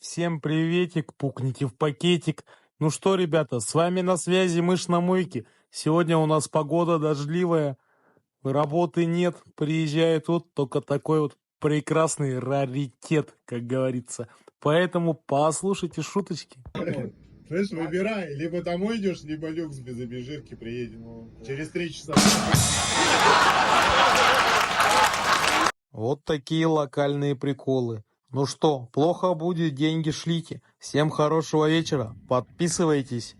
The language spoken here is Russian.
Всем приветик, пукните в пакетик. Ну что, ребята, с вами на связи мышь на мойке. Сегодня у нас погода дождливая, работы нет, приезжает вот только такой вот прекрасный раритет, как говорится. Поэтому послушайте шуточки. Слышь, выбирай, либо домой идешь, либо люкс без обезжирки приедем. Через 3 часа. Вот такие локальные приколы. Ну что, плохо будет, деньги шлите. Всем хорошего вечера, подписывайтесь.